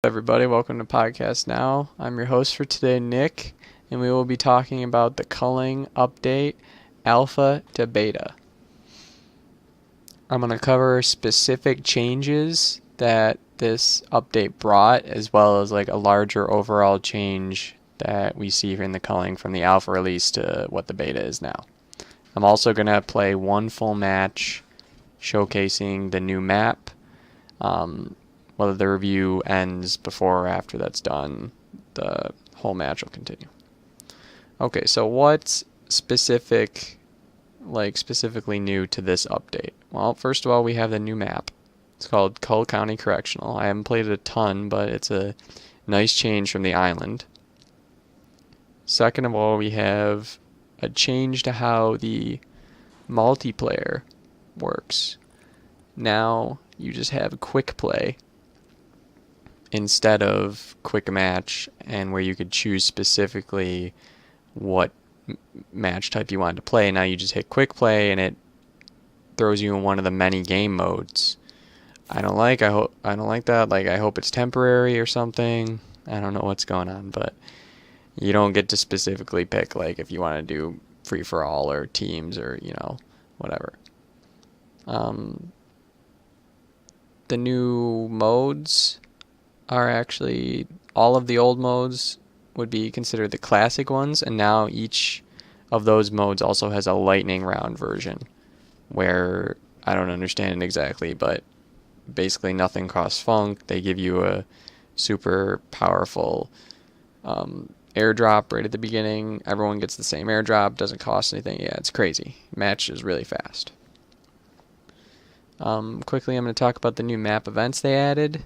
everybody? Welcome to Podcast Now. I'm your host for today, Nick, and we will be talking about the Culling update, Alpha to Beta. I'm going to cover specific changes that this update brought, as well as like a larger overall change that we see in the Culling from the Alpha release to what the Beta is now. I'm also going to play one full match showcasing the new map. Whether the review ends before or after that's done, the whole match will continue. Okay, so what's specifically new to this update? Well, first of all, we have the new map. It's called Culling County Correctional. I haven't played it a ton, but it's a nice change from the island. Second of all, we have a change to how the multiplayer works. Now you just have quick play instead of quick match, and where you could choose specifically what match type you wanted to play. Now you just hit quick play and it throws you in one of the many game modes. I don't like that. Like, I hope it's temporary or something. I don't know what's going on, but you don't get to specifically pick like if you want to do free for all or teams or whatever. The new modes are actually, all of the old modes would be considered the classic ones, and now each of those modes also has a lightning round version where I don't understand it exactly, but basically nothing costs funk. They give you a super powerful airdrop right at the beginning. Everyone gets the same airdrop, doesn't cost anything. Yeah, it's crazy. Match is really fast. Quickly, I'm going to talk about the new map events they added.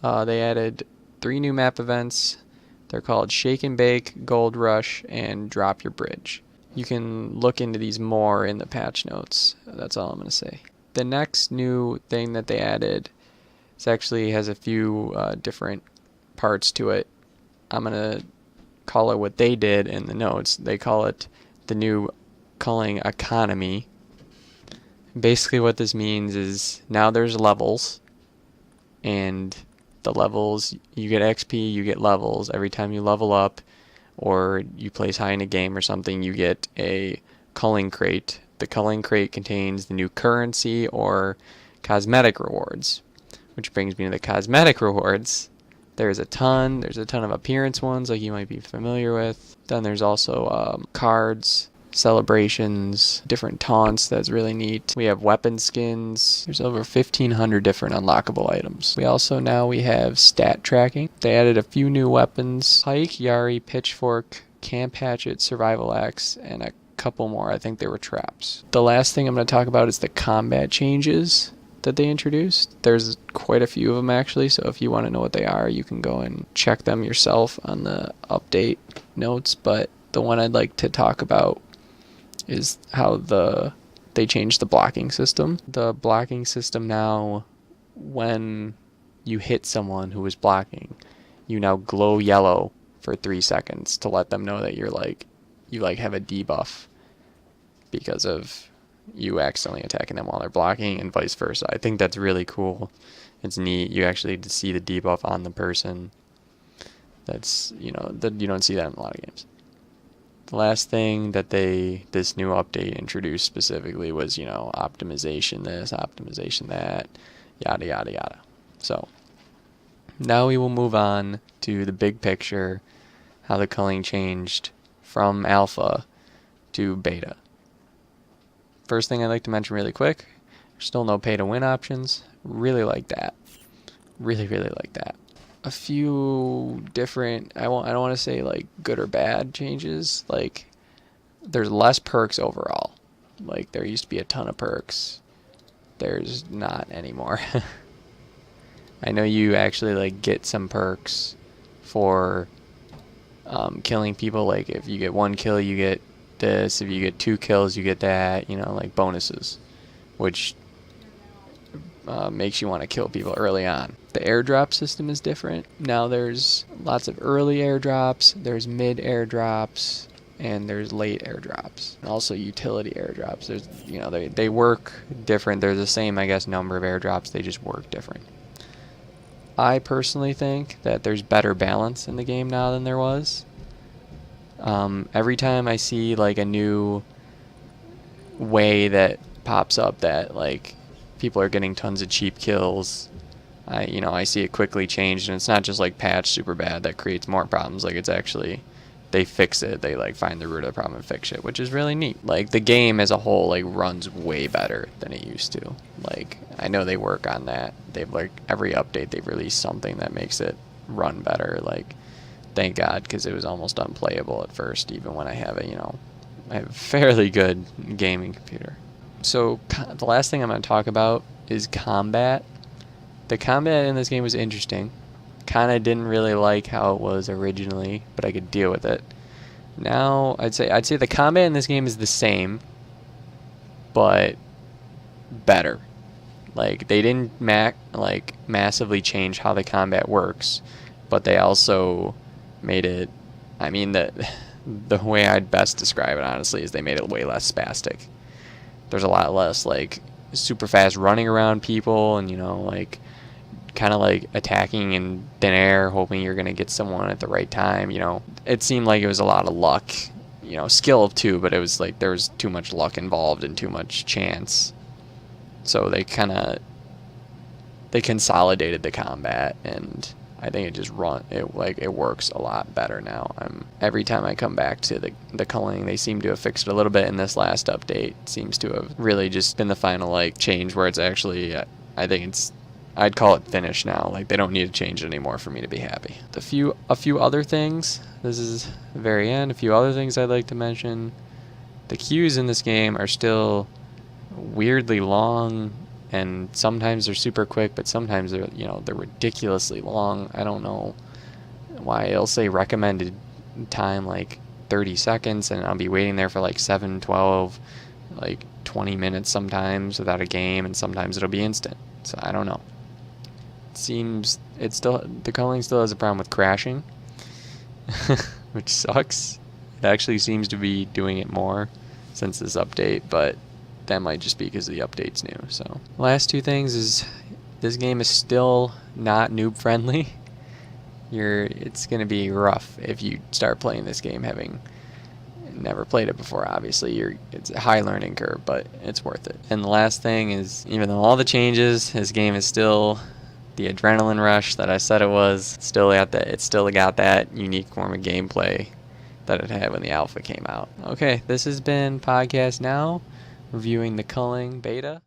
They added 3 new map events. They're called Shake and Bake, Gold Rush, and Drop Your Bridge. You can look into these more in the patch notes. That's all I'm going to say. The next new thing that they added actually has a few different parts to it. I'm going to call it what they did in the notes. They call it the new Culling economy. Basically what this means is now there's levels, and the levels, you get XP, you get levels. Every time you level up or you place high in a game or something, you get a Culling crate. The Culling crate contains the new currency or cosmetic rewards, which brings me to the cosmetic rewards. There's a ton of appearance ones like you might be familiar with. Then there's also cards, celebrations, different taunts. That's really neat. We have weapon skins. There's over 1,500 different unlockable items. We have stat tracking. They added a few new weapons: pike, yari, pitchfork, camp hatchet, survival axe, and a couple more. I think they were traps. The last thing I'm going to talk about is the combat changes that they introduced. There's quite a few of them actually, so if you want to know what they are, you can go and check them yourself on the update notes. But the one I'd like to talk about is how they changed the blocking system. The blocking system now, when you hit someone who is blocking, you now glow yellow for 3 seconds to let them know that you have a debuff because of you accidentally attacking them while they're blocking, and vice versa. I think that's really cool. It's neat. You actually get to see the debuff on the person. That's, you don't see that in a lot of games. The last thing that this new update introduced specifically was, optimization this, optimization that, yada, yada, yada. So now we will move on to the big picture, how the culling changed from alpha to beta. First thing I'd like to mention really quick, there's still no pay to win options. Really like that. Really, really like that. A few different, I don't want to say like good or bad changes. Like, there's less perks overall. Like, there used to be a ton of perks. There's not anymore. I know you actually like get some perks for killing people. Like, if you get 1 kill, you get this. If you get 2 kills, you get that. Like bonuses, which makes you want to kill people early on. The airdrop system is different. Now there's lots of early airdrops, there's mid airdrops, and there's late airdrops. And also utility airdrops. There's, they work different. They're the same, I guess, number of airdrops. They just work different. I personally think that there's better balance in the game now than there was. Every time I see like a new way that pops up that like people are getting tons of cheap kills, I see it quickly changed, and it's not just like patch super bad that creates more problems. Like it's actually they fix it. They like find the root of the problem and fix it, which is really neat. Like the game as a whole like runs way better than it used to. Like I know they work on that. They've like every update they've released something that makes it run better. Like thank God, because it was almost unplayable at first, even when I have a fairly good gaming computer. So the last thing I'm going to talk about is combat. The combat in this game was interesting. Kind of didn't really like how it was originally, but I could deal with it. Now I'd say the combat in this game is the same, but better. Like they didn't massively change how the combat works, but they also made it. I mean the way I'd best describe it honestly is they made it way less spastic. There's a lot less like super fast running around people and like kind of like attacking in thin air hoping you're going to get someone at the right time. It seemed like it was a lot of luck, skill too, but it was like there was too much luck involved and too much chance. So they consolidated the combat, and I think it works a lot better now. Every time I come back to the culling, they seem to have fixed it a little bit, and this last update seems to have really just been the final like change where it's actually I'd call it finished now. Like they don't need to change it anymore for me to be happy. A few other things. This is the very end. A few other things I'd like to mention. The queues in this game are still weirdly long, and sometimes they're super quick, but sometimes they're ridiculously long. I don't know why. It'll say recommended time like 30 seconds, and I'll be waiting there for like 7, 12, like 20 minutes sometimes without a game, and sometimes it'll be instant. So I don't know. The culling still has a problem with crashing, which sucks. It actually seems to be doing it more since this update, but that might just be because the update's new. So last two things is this game is still not noob friendly. It's gonna be rough if you start playing this game having never played it before. Obviously it's a high learning curve, but it's worth it. And the last thing is, even though all the changes, this game is still the adrenaline rush that I said it was. It's still got that unique form of gameplay that it had when the alpha came out. Okay, this has been Podcast Now, reviewing the Culling beta.